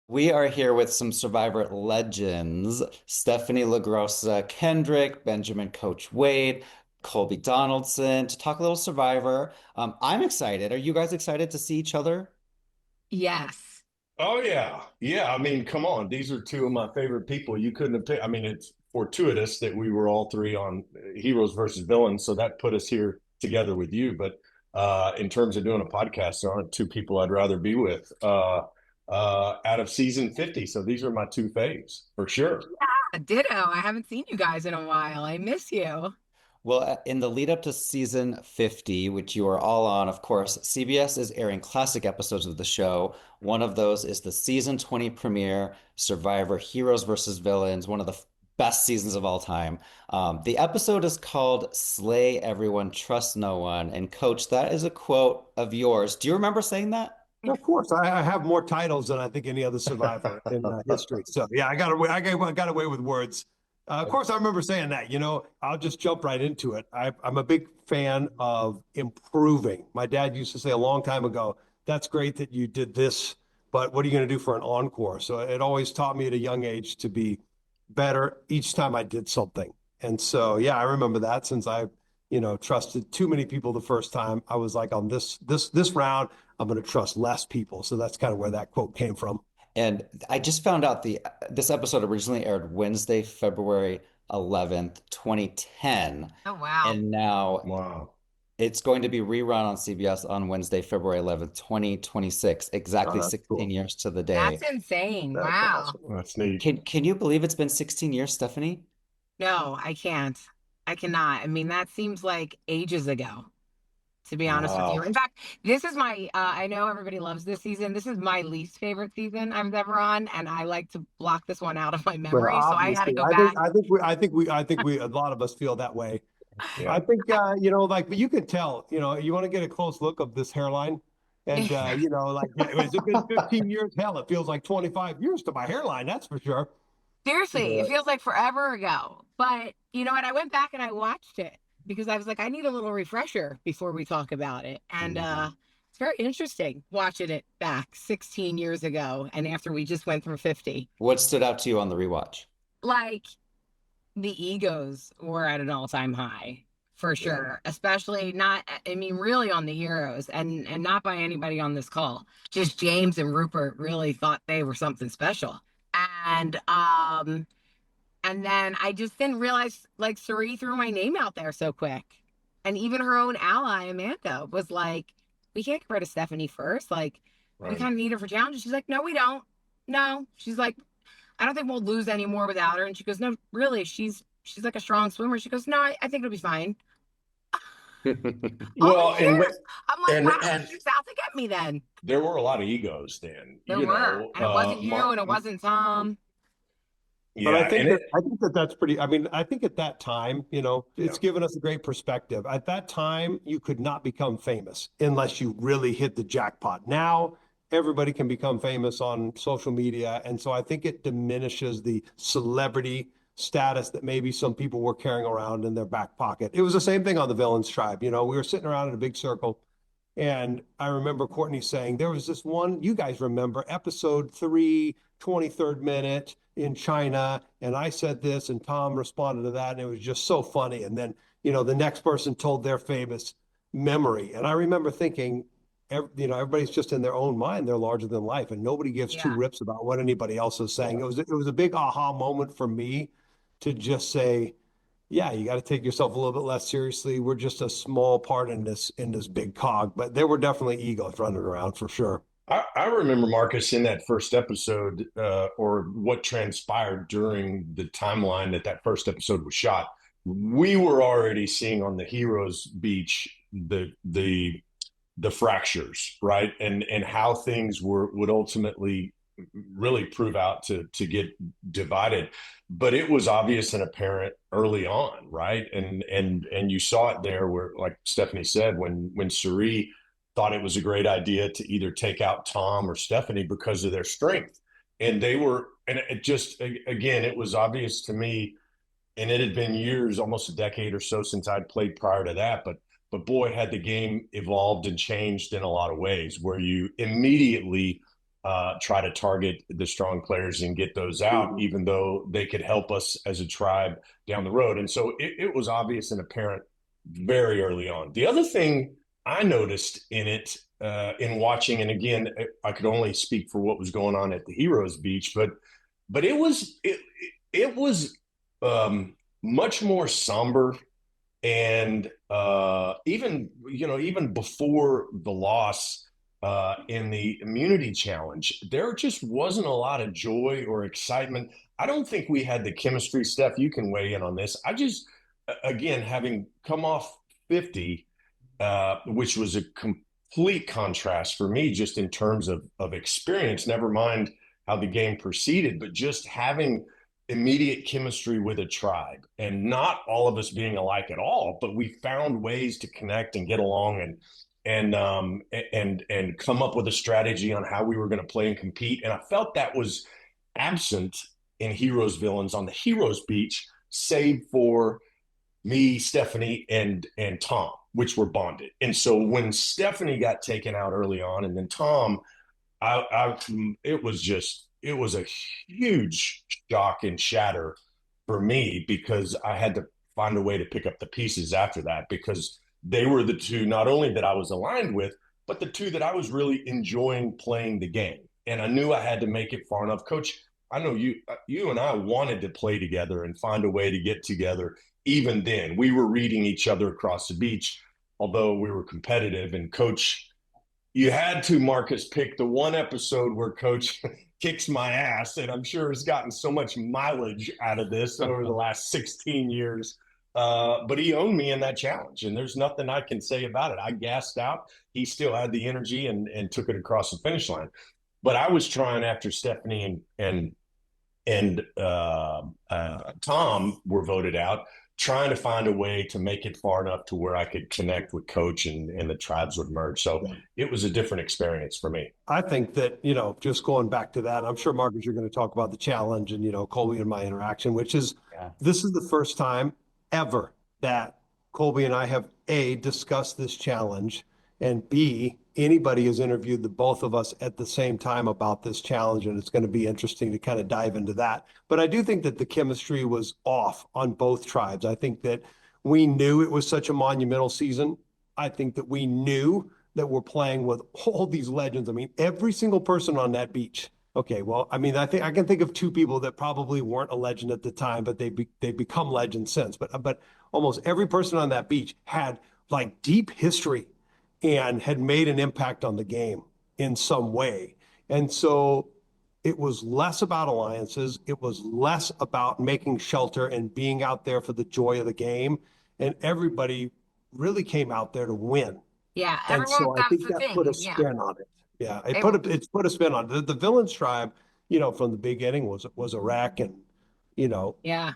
We are here with some Survivor legends, Stephenie LaGrossa Kendrick, Benjamin Coach Wade, Colby Donaldson, to talk a little Survivor. I'm excited. Are you guys excited to see each other? Yes. Oh yeah. Yeah. I mean, come on. These are two of my favorite people. You couldn't have picked. I mean, it's fortuitous that we were all three on heroes versus villains. So that put us here together with you. But in terms of doing a podcast, there aren't two people I'd rather be with out of season 50. So these are my two faves for sure. Ditto. I haven't seen you guys in a while. I miss you. Well, in the lead up to season 50, which you are all on, of course, CBS is airing classic episodes of the show. One of those is the season 20 premiere, Survivor Heroes versus Villains, one of the best seasons of all time. The episode is called Slay Everyone, Trust No One. And Coach, that is a quote of yours. Do you remember saying that? Of course, I have more titles than I think any other survivor in history. So yeah, I got away with words. Of course, I remember saying that. I'll just jump right into it. I'm a big fan of improving. My dad used to say a long time ago, "That's great that you did this, but what are you going to do for an encore?" So it always taught me at a young age to be better each time I did something. And so yeah, I remember that since I trusted too many people the first time. I was like, on this round, I'm going to trust less people. So that's kind of where that quote came from. And I just found out this episode originally aired Wednesday, February 11th, 2010. Oh, wow. And now Wow. it's going to be rerun on CBS on Wednesday, February 11th, 2026, Oh, exactly that's 16 cool. years to the That's day. insane. That's Wow. awesome. That's neat. Can you believe it's been 16 years, Stephenie? No, I can't. I cannot. I mean, that seems like ages ago, to be honest with you. Wow. In fact, this is I know everybody loves this season. This is my least favorite season I was ever on, and I like to block this one out of my Well, memory. So I had to obviously, go I think back. I think we I think we I think we a lot of us feel that way. Yeah. I think like, but you can tell, you want to get a close look of this hairline. And like, has it been 15 years? Hell, it feels like 25 years to my hairline, that's for sure. Seriously, it Yeah. feels like forever ago. But you know what? I went back and I watched it because I was like, I need a little refresher before we talk about it. And Mhm. it's very interesting watching it back 16 years ago and after we just went through 50. What stood out to you on the rewatch? Like the egos were at an all-time high for Yeah. sure, especially not, I mean, really on the heroes and not by anybody on this call. Just James and Rupert really thought they were something special. And then I just didn't realize like Suri threw my name out there so quick. And even her own ally, Amanda, was like, we can't get rid of Stephenie first. Like, we Right. kind of need her for challenges. She's like, no, we don't. No. She's like, I don't think we'll lose any more without her. And she goes, no, really, she's like a strong swimmer. She goes, no, I think it'll be fine. All Well, these years. I'm like, and wow, and she's out to get me then. there were a lot of egos then, There were. And it wasn't you Mark. and it wasn't Tom. But I Yeah, think and that it. I think that that's pretty. I mean, I think at that time, Yeah. it's given us a great perspective. At that time, you could not become famous unless you really hit the jackpot. Now, everybody can become famous on social media, and so I think it diminishes the celebrity status that maybe some people were carrying around in their back pocket. It was the same thing on the Villains Tribe. We were sitting around in a big circle, and I remember Courtney saying there was this one, you guys remember episode 3, 23rd minute in China. And I said this, and Tom responded to that. And it was just so funny. And then, the next person told their famous memory. And I remember thinking, everybody's just in their own mind. They're larger than life. And nobody gives two Yeah. rips about what anybody else is saying. Yeah. It was a big aha moment for me to just say, yeah, you got to take yourself a little bit less seriously. We're just a small part in this big cog, but there were definitely egos running around for sure. I remember Marcus in that first episode, or what transpired during the timeline that first episode was shot. We were already seeing on the Heroes Beach the fractures, right, and how things would ultimately really prove out to get divided. But it was obvious and apparent early on, right? And you saw it there where, like Stephenie said, when Suri thought it was a great idea to either take out Tom or Stephenie because of their strength. And they were, and it just, again, it was obvious to me, and it had been years, almost a decade or so since I'd played prior to that. But boy, had the game evolved and changed in a lot of ways where you immediately try to target the strong players and get those out, even though they could help us as a tribe down the road. And so it was obvious and apparent very early on. The other thing I noticed in it, in watching, and again, I could only speak for what was going on at the Heroes Beach, but it was much more somber. And even before the loss in the immunity challenge, there just wasn't a lot of joy or excitement. I don't think we had the chemistry. Steph, you can weigh in on this. Again, having come off 50, which was a complete contrast for me, just in terms of experience, never mind how the game proceeded, but just having immediate chemistry with a tribe, and not all of us being alike at all, but we found ways to connect and get along and come up with a strategy on how we were going to play and compete. And I felt that was absent in Heroes Villains on the Heroes Beach, save for me, Stephenie, and Tom, which were bonded. And so when Stephenie got taken out early on, and then Tom, it was a huge shock and shatter for me, because I had to find a way to pick up the pieces after that, because they were the two not only that I was aligned with, but the two that I was really enjoying playing the game. And I knew I had to make it far enough. Coach, I know you and I wanted to play together and find a way to get together. Even then, we were reading each other across the beach, although we were competitive. And Coach, you had to, Marcus, pick the one episode where Coach kicks my ass, and I'm sure has gotten so much mileage out of this over the last 16 years. But he owned me in that challenge, and there's nothing I can say about it. I gassed out. He still had the energy and took it across the finish line. But I was trying, after Stephenie and Tom were voted out, trying to find a way to make it far enough to where I could connect with Coach and the tribes would merge. So it was a different experience for me. I think that, just going back to that, I'm sure, Marcus, you're going to talk about the challenge and, Colby and my interaction, which is, This is the first time ever that Colby and I have, A, discussed this challenge, and B, anybody has interviewed the both of us at the same time about this challenge, and it's going to be interesting to kind of dive into that. But I do think that the chemistry was off on both tribes. I think that we knew it was such a monumental season. I think that we knew that we're playing with all these legends. I mean, every single person on that beach. Okay, well, I mean, I can think of two people that probably weren't a legend at the time, but they've become legends since. But almost every person on that beach had like deep history and had made an impact on the game in some way. And so it was less about alliances. It was less about making shelter and being out there for the joy of the game. And everybody really came out there to win. Yeah, And so I think that put a spin on it. Yeah, it's put a spin on it. The Villains tribe, from the beginning was a wreck. And, yeah,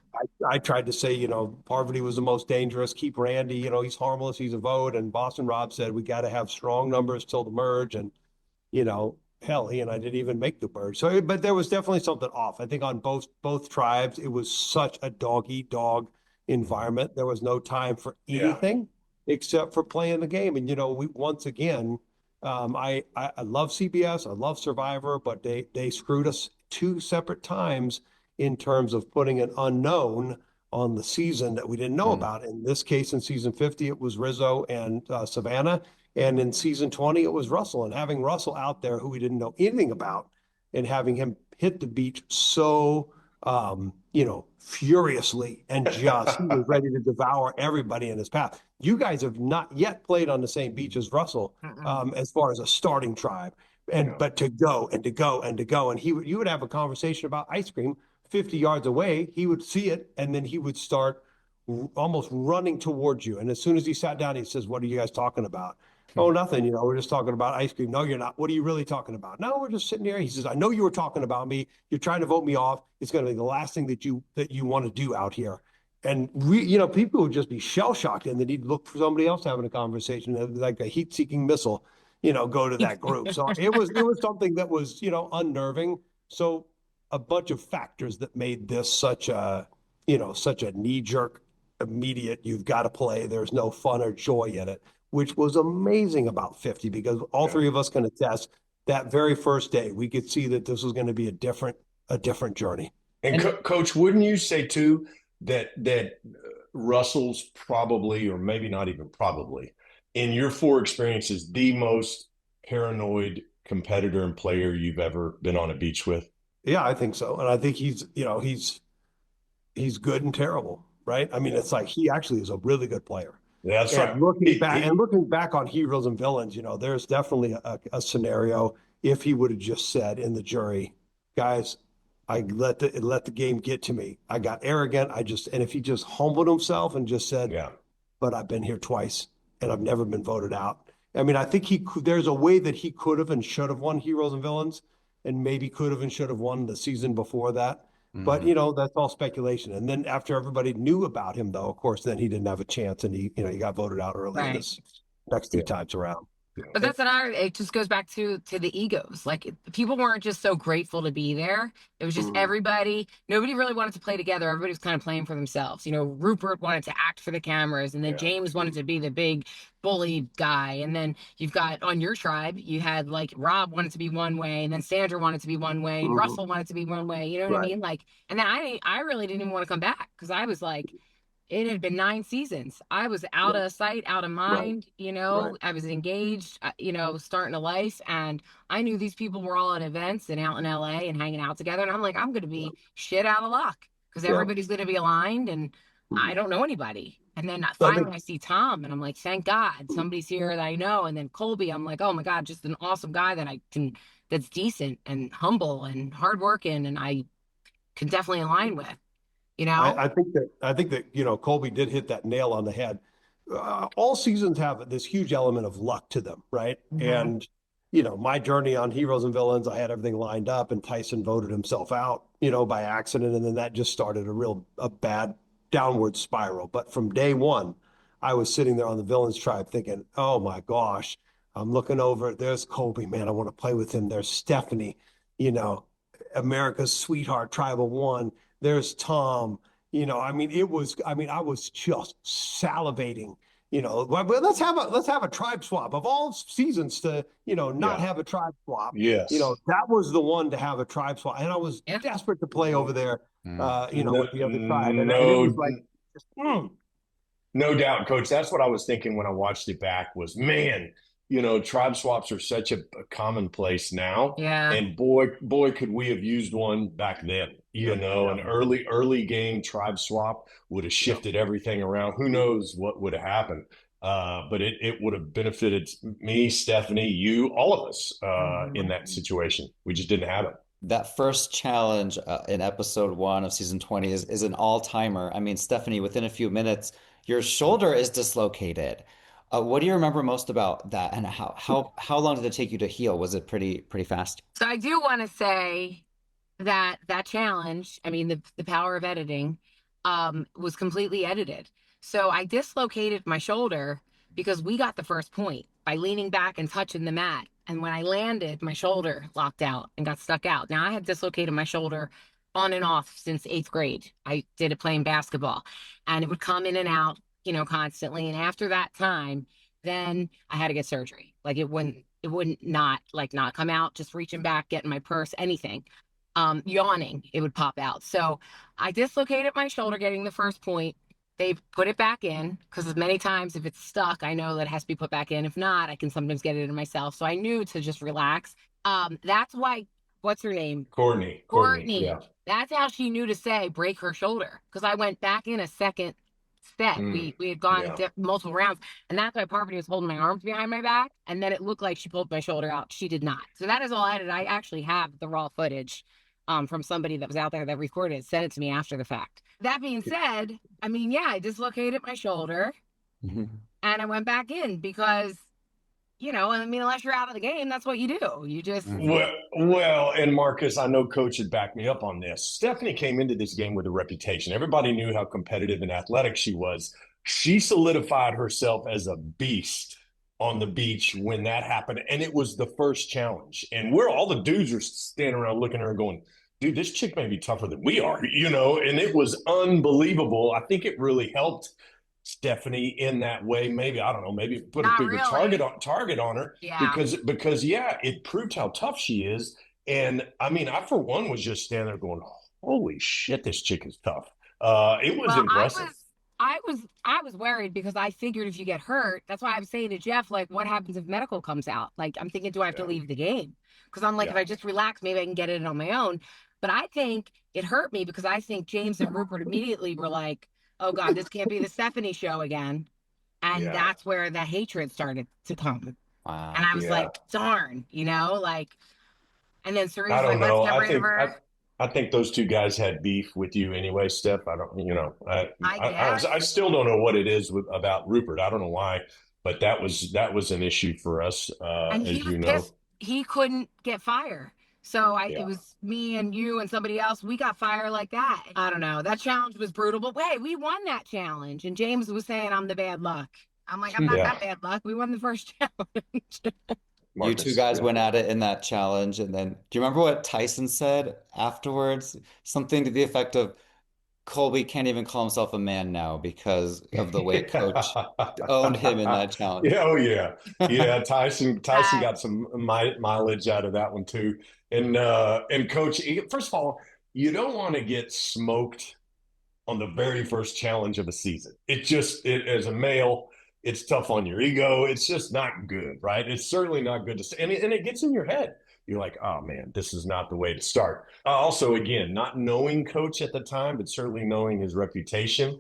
I tried to say, Parvati was the most dangerous. Keep Randy, he's harmless. He's a vote. And Boston Rob said, we got to have strong numbers till the merge. And, hell, he and I didn't even make the merge. So, but there was definitely something off. I think on both tribes, it was such a dog-eat-dog environment. There was no time for anything except for playing the game. And, we once again, I love CBS, I love Survivor, but they screwed us two separate times in terms of putting an unknown on the season that we didn't know about. In this case, in season 50, it was Rizzo and Savannah. And in season 20, it was Russell. And having Russell out there, who we didn't know anything about, and having him hit the beach so, furiously, and just he was ready to devour everybody in his path. You guys have not yet played on the same beach as Russell, as far as a starting tribe. But to go, and you would have a conversation about ice cream 50 yards away. He would see it, and then he would start almost running towards you. And as soon as he sat down, he says, "What are you guys talking about?" "Oh, nothing. We're just talking about ice cream." "No, you're not. What are you really talking about?" "No, we're just sitting here." He says, "I know you were talking about me. You're trying to vote me off. It's going to be the last thing that you want to do out here." And people would just be shell shocked, and then he'd look for somebody else having a conversation, like a heat seeking missile, go to that group. So it was something that was, unnerving. So a bunch of factors that made this such a knee jerk, immediate, you've got to play. There's no fun or joy in it, which was amazing about 50, because all three of us can attest that very first day, we could see that this was going to be a different journey. And Coach, wouldn't you say too that Russell's probably, or maybe not even probably, in your 4 experiences, the most paranoid competitor and player you've ever been on a beach with? Yeah, I think so. And I think he's good and terrible, right? I mean, it's like he actually is a really good player. Yeah, that's right. Looking back on heroes and villains, there's definitely a scenario if he would have just said in the jury, guys, I let the game get to me. I got arrogant. And if he just humbled himself and just said, yeah, but I've been here twice and I've never been voted out. I mean, I think there's a way that he could have and should have won heroes and villains, and maybe could have and should have won the season before that. But that's all speculation. And then after everybody knew about him, though, of course, then he didn't have a chance, and he got voted out early in this next 3 times around. But that's it just goes back to the egos. Like, people weren't just so grateful to be there. It was just nobody really wanted to play together. Everybody was kind of playing for themselves. Rupert wanted to act for the cameras, and then James wanted to be the big bully guy. And then you've got on your tribe, you had like Rob wanted to be one way, and then Sandra wanted to be one way, and Russell wanted to be one way. You know what I mean? Like, and then I really didn't even want to come back, because I was like, it had been 9 seasons. I was out of sight, out of mind, I was engaged, starting a life. And I knew these people were all at events and out in LA and hanging out together. And I'm like, I'm going to be shit out of luck, because everybody's going to be aligned and I don't know anybody. And then finally I see Tom and I'm like, thank God somebody's here that I know. And then Colby, I'm like, oh my God, just an awesome guy that's decent and humble and hardworking, and I can definitely align with. I think that Colby did hit that nail on the head. All seasons have this huge element of luck to them, right? And my journey on heroes and villains, I had everything lined up, and Tyson voted himself out, by accident, and then that just started a bad downward spiral. But from day one, I was sitting there on the villains tribe thinking, oh my gosh, I'm looking over, there's Colby, man, I want to play with him. There's Stephenie, America's sweetheart, tribe of one. There's Tom, I was just salivating, but let's have a tribe swap of all seasons to, not have a tribe swap. Yes. That was the one to have a tribe swap. And I was desperate to play over there, with the other tribe. And it was like, no doubt, Coach. That's what I was thinking when I watched it back was, man, tribe swaps are such a commonplace now. Yeah. And boy, could we have used one back then. An early game tribe swap would have shifted everything around. Who knows what would have happened? But it would have benefited me, Stephenie, you, all of us in that situation. We just didn't have it. That first challenge in episode 1 of season 20 is an all-timer. I mean, Stephenie, within a few minutes, your shoulder is dislocated. What do you remember most about that, and how long did it take you to heal? Was it pretty fast? So I do want to say that challenge, I mean, the power of editing, was completely edited. So I dislocated my shoulder because we got the first point by leaning back and touching the mat. And when I landed, my shoulder locked out and got stuck out. Now, I had dislocated my shoulder on and off since 8th grade. I did it playing basketball, and it would come in and out, constantly. And after that time, then I had to get surgery. Like, it wouldn't not come out, just reaching back, getting my purse, anything. Yawning, it would pop out. So I dislocated my shoulder getting the first point. They put it back in, because as many times if it's stuck, I know that it has to be put back in. If not, I can sometimes get it in myself. So I knew to just relax. That's why, what's her name? Courtney. Yeah. That's how she knew to say break her shoulder, because I went back in a second set. We had gone multiple rounds, and that's why Parvati was holding my arms behind my back, and then it looked like she pulled my shoulder out. She did not. So that is all edited. I actually have the raw footage from somebody that was out there that recorded it, sent it to me after the fact. That being said, I mean, I dislocated my shoulder and I went back in because, unless you're out of the game, that's what you do. You just... Well, and Marcus, I know Coach had backed me up on this. Stephenie came into this game with a reputation. Everybody knew how competitive and athletic she was. She solidified herself as a beast on the beach when that happened. And it was the first challenge. And all the dudes are standing around looking at her going, dude, this chick may be tougher than we are, and it was unbelievable. I think it really helped Stephenie in that way. Maybe, I don't know, maybe put a Not bigger really. target on her Yeah. because yeah, it proved how tough she is. And I mean, I for one was just standing there going, holy shit, this chick is tough. It was Well, impressive. I was worried because I figured if you get hurt, that's why I was saying to Jeff, like, what happens if medical comes out? Like, I'm thinking, do I have to Yeah. leave the game? Because I'm like, if Yeah. I just relax, maybe I can get it on my own. But I think it hurt me because I think James and Rupert immediately were like, oh God, this can't be the Stephenie show again. And Yeah. that's where the hatred started to come. And Wow. I was Yeah. like, darn, like, and then I Cerie's like, don't let's know. get rid of her. I think those two guys had beef with you anyway, Steph. I don't, I guess. I still don't know what it is about Rupert. I don't know why, but that was an issue for us, And he as was you know. pissed he couldn't get fire. So it Yeah. was me and you and somebody else. We got fire like that. I don't know. That challenge was brutal, but wait, we won that challenge. And James was saying I'm the bad luck. I'm like, I'm not Yeah. that bad luck. We won the first challenge. You two Marcus, guys yeah. went at it in that challenge, and then do you remember what Tyson said afterwards? Something to the effect of Colby can't even call himself a man now because of the way Coach owned him in that challenge. Yeah, oh yeah, yeah. Tyson Uh, got some mileage out of that one too. And Coach, first of all, you don't want to get smoked on the very first challenge of a season. As a male, it's tough on your ego. It's just not good, right? It's certainly not good to, and it gets in your head. You're like, oh man, this is not the way to start. Also, again, not knowing Coach at the time, but certainly knowing his reputation,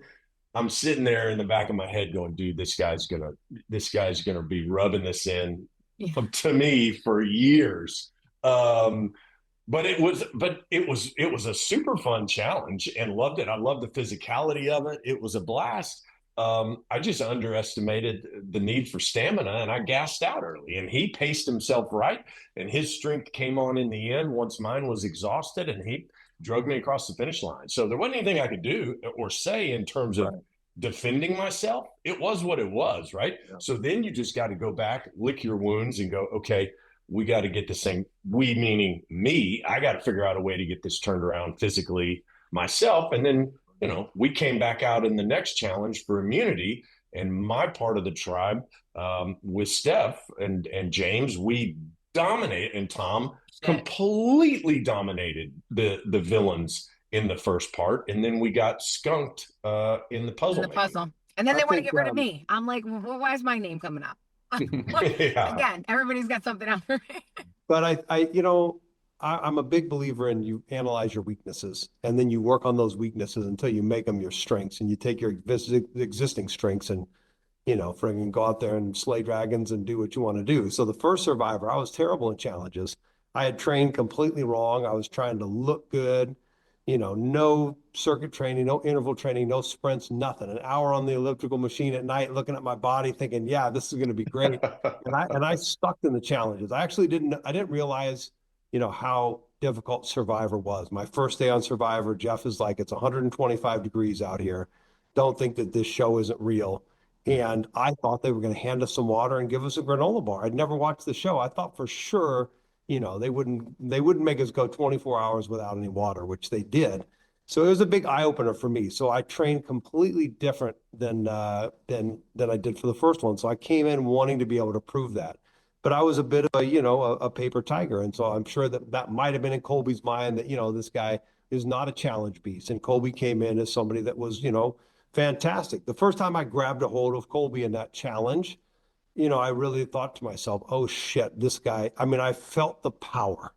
I'm sitting there in the back of my head going, dude, this guy's gonna be rubbing this in yeah. to me for years. But it was a super fun challenge and loved it. I loved the physicality of it. It was a blast. I just underestimated the need for stamina and I gassed out early. And he paced himself right, and his strength came on in the end once mine was exhausted, and he drug me across the finish line. So there wasn't anything I could do or say in terms of defending myself. It was what it was, right? Yeah. So then you just got to go back, lick your wounds, and go, okay, we got to get this thing, we meaning me, I got to figure out a way to get this turned around physically myself. And then, we came back out in the next challenge for immunity. And my part of the tribe, with Steph and James, we dominate, and Tom completely dominated the villains in the first part. And then we got skunked in the puzzle. And then they want to get rid of me. I'm like, well, why is my name coming up? Yeah. Again, everybody's got something out for me. But I'm a big believer in you analyze your weaknesses and then you work on those weaknesses until you make them your strengths, and you take your existing strengths and, friggin' go out there and slay dragons and do what you want to do. So the first Survivor, I was terrible in challenges. I had trained completely wrong. I was trying to look good, no circuit training, no interval training, no sprints, nothing. An hour on the elliptical machine at night, looking at my body, thinking, yeah, this is going to be great. and I stuck in the challenges. I didn't realize, how difficult Survivor was. My first day on Survivor, Jeff is like, it's 125 degrees out here. Don't think that this show isn't real. And I thought they were going to hand us some water and give us a granola bar. I'd never watched the show. I thought for sure, they wouldn't make us go 24 hours without any water, which they did. So it was a big eye opener for me. So I trained completely different than I did for the first one. So I came in wanting to be able to prove that. But I was a bit of a paper tiger. And so I'm sure that might have been in Colby's mind that, this guy is not a challenge beast. And Colby came in as somebody that was, fantastic. The first time I grabbed a hold of Colby in that challenge, I really thought to myself, oh shit, this guy, I felt the power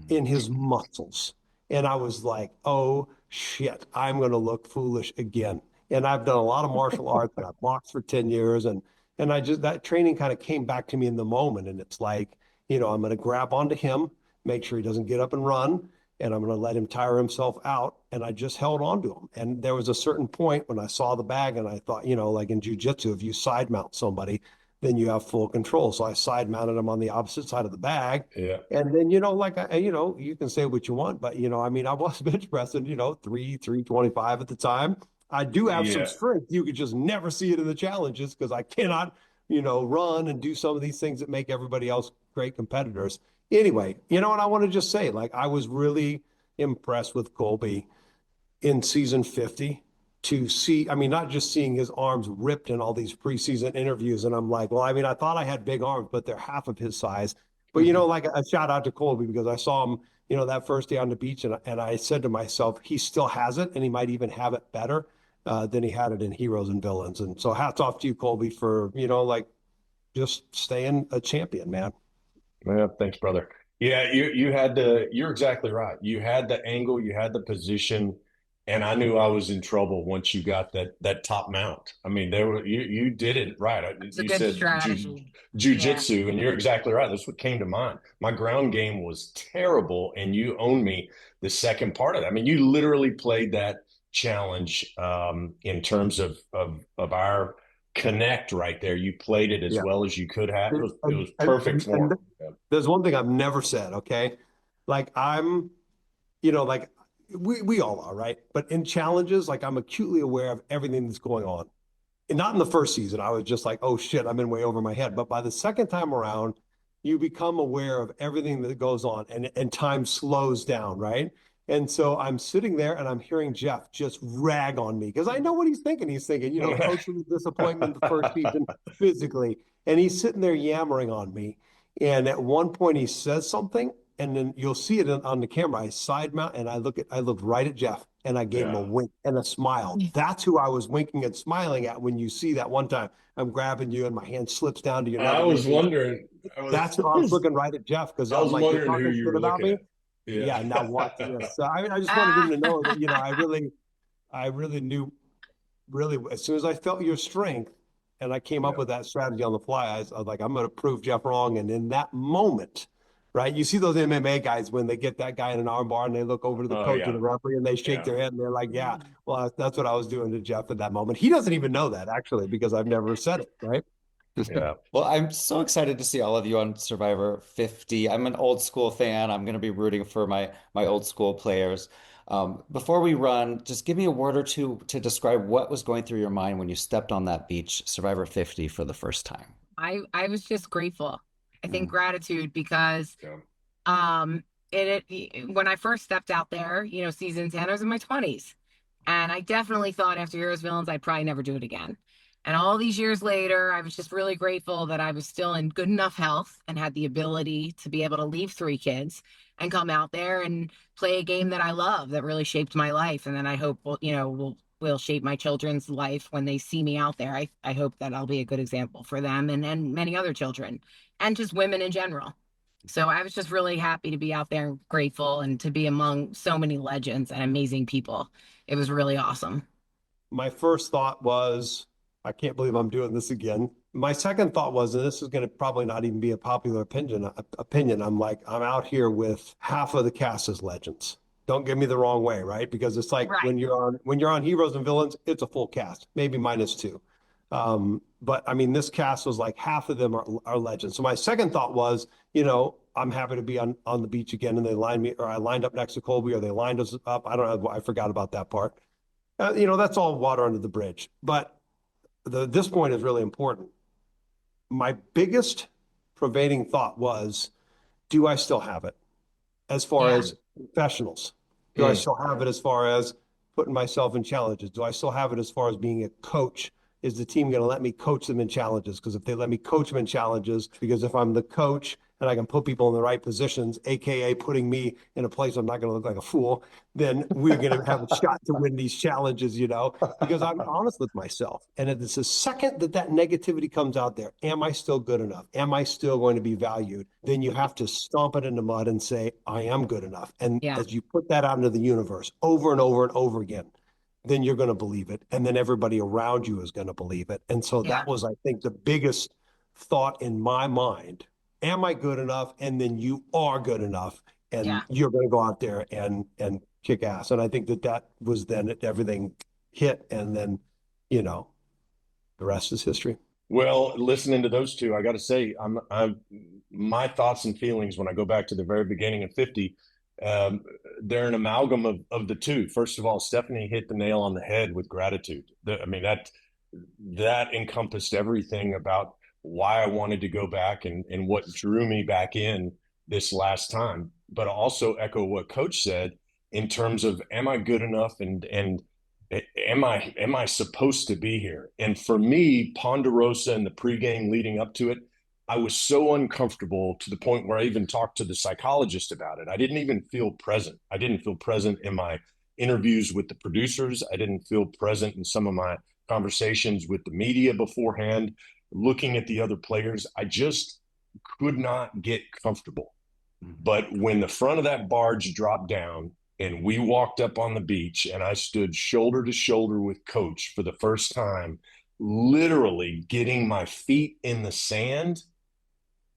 in his muscles. And I was like, oh shit, I'm going to look foolish again. And I've done a lot of martial arts, and I've boxed for 10 years. And that training kind of came back to me in the moment. And it's like, I'm going to grab onto him, make sure he doesn't get up and run. And I'm going to let him tire himself out. And I just held on to him. And there was a certain point when I saw the bag and I thought, like in jiu-jitsu, if you side mount somebody, then you have full control. So I side mounted him on the opposite side of the bag. Yeah. And then, you can say what you want, but, I was bench pressing, 325 at the time. I do have some strength. You could just never see it in the challenges because I cannot, run and do some of these things that make everybody else great competitors. Anyway, and I want to just say, I was really impressed with Colby in season 50. to see, I mean, not just seeing his arms ripped in all these preseason interviews. And I'm like, well, I mean, I thought I had big arms, but they're half of his size. But, you know, like a shout out to Colby because I saw him, you know, that first day on the beach. And I said to myself, he still has it and he might even have it better than he had it in Heroes and Villains. And so hats off to you, Colby, for, you know, like just staying a champion, man. Yeah, thanks, brother. Yeah, you're exactly right. You had the angle, you had the position, and I knew I was in trouble once you got that top mount. I mean, you did it right. It's a You good said strategy. Yeah. jujitsu, and you're exactly right. That's what came to mind. My ground game was terrible, and you owned me the second part of that. I mean, you literally played that challenge in terms of our connect right there. You played it as Yeah. well as you could have. It was And, perfect form. Yeah. there's one thing I've never said, okay? Like I'm, you know, like we all are, right? But in challenges, like I'm acutely aware of everything that's going on. And not in the first season, I was just like, oh shit, I'm in way over my head. But by the second time around, you become aware of everything that goes on and time slows down, right? And so I'm sitting there and I'm hearing Jeff just rag on me because I know what he's thinking. He's thinking, you know, coaching disappointment the first season physically. And he's sitting there yammering on me. And at one point he says something, and then you'll see it on the camera. I side mount and I looked right at Jeff and I gave him a wink and a smile. That's who I was winking and smiling at when you see that one time. I'm grabbing you and my hand slips down to your I was wondering. That's who I was looking right at Jeff because I I'm was like, wondering you're who talking you shit were about looking me. at. Yeah, now watch this. So, I mean, I just wanted him to know that, you know, I really knew, really, as soon as I felt your strength and I came up with that strategy on the fly, I was like, I'm going to prove Jeff wrong. And in that moment, right, you see those MMA guys when they get that guy in an arm bar and they look over to the coach or the referee and they shake their head and they're like, yeah, well, that's what I was doing to Jeff at that moment. He doesn't even know that actually because I've never said it, right? Yeah. Well, I'm so excited to see all of you on Survivor 50. I'm an old school fan. I'm going to be rooting for my old school players. Before we run, just give me a word or two to describe what was going through your mind when you stepped on that beach, Survivor 50, for the first time. I was just grateful. I think Mm. gratitude because Yeah. when I first stepped out there, you know, season 10, I was in my 20s. And I definitely thought after Heroes Villains, I'd probably never do it again. And all these years later, I was just really grateful that I was still in good enough health and had the ability to be able to leave 3 kids and come out there and play a game that I love that really shaped my life. And then I hope, you know, will shape my children's life when they see me out there. I hope that I'll be a good example for them and many other children and just women in general. So I was just really happy to be out there and grateful and to be among so many legends and amazing people. It was really awesome. My first thought was, I can't believe I'm doing this again. My second thought was, and this is going to probably not even be a popular opinion. I'm like, I'm out here with half of the cast as legends. Don't get me the wrong way, right? Because it's like Right. when you're on Heroes and Villains, it's a full cast, maybe -2. But I mean, this cast was like half of them are legends. So my second thought was, you know, I'm happy to be on the beach again, and they lined me, or I lined up next to Colby, or they lined us up. I don't know. I forgot about that part. You know, that's all water under the bridge. But this point is really important. My biggest pervading thought was, do I still have it as far Yeah. as professionals? Do I still have it as far as putting myself in challenges? Do I still have it as far as being a coach? Is the team going to let me coach them in challenges? Because if they let me coach them in challenges, because if I'm the coach and I can put people in the right positions, AKA putting me in a place I'm not going to look like a fool, then we're going to have a shot to win these challenges, you know, because I'm honest with myself. And it's the second that negativity comes out there, am I still good enough? Am I still going to be valued? Then you have to stomp it in the mud and say, I am good enough. And Yeah. as you put that out into the universe over and over and over again, then you're going to believe it. And then everybody around you is going to believe it. And so that was, I think, the biggest thought in my mind. Am I good enough? And then you are good enough. And you're going to go out there and kick ass. And I think that was then everything hit. And then, you know, the rest is history. Well, listening to those two, I got to say, my thoughts and feelings when I go back to the very beginning of 50, they're an amalgam of the two. First of all, Stephenie hit the nail on the head with gratitude. I mean, that encompassed everything about why I wanted to go back and what drew me back in this last time. But also echo what Coach said in terms of, am I good enough and am I supposed to be here? And for me, Ponderosa and the pregame leading up to it, I was so uncomfortable to the point where I even talked to the psychologist about it. I didn't even feel present. I didn't feel present in my interviews with the producers. I didn't feel present in some of my conversations with the media beforehand, looking at the other players. I just could not get comfortable. But when the front of that barge dropped down and we walked up on the beach and I stood shoulder to shoulder with Coach for the first time, literally getting my feet in the sand,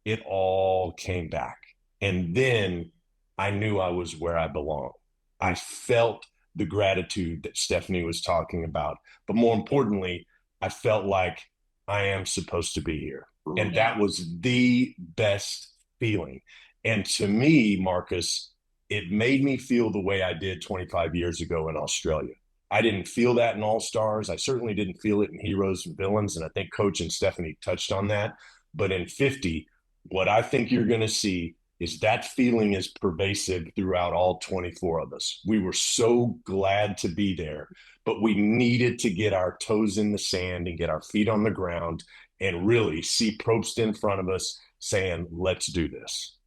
it all came back. And then I knew I was where I belonged. I felt the gratitude that Stephenie was talking about. But more importantly, I felt like I am supposed to be here. And that was the best feeling. And to me, Marcus, it made me feel the way I did 25 years ago in Australia. I didn't feel that in All Stars. I certainly didn't feel it in Heroes and Villains. And I think Coach and Stephenie touched on that. But in 50, what I think you're going to see is that feeling is pervasive throughout all 24 of us. We were so glad to be there, but we needed to get our toes in the sand and get our feet on the ground and really see Probst in front of us saying, let's do this.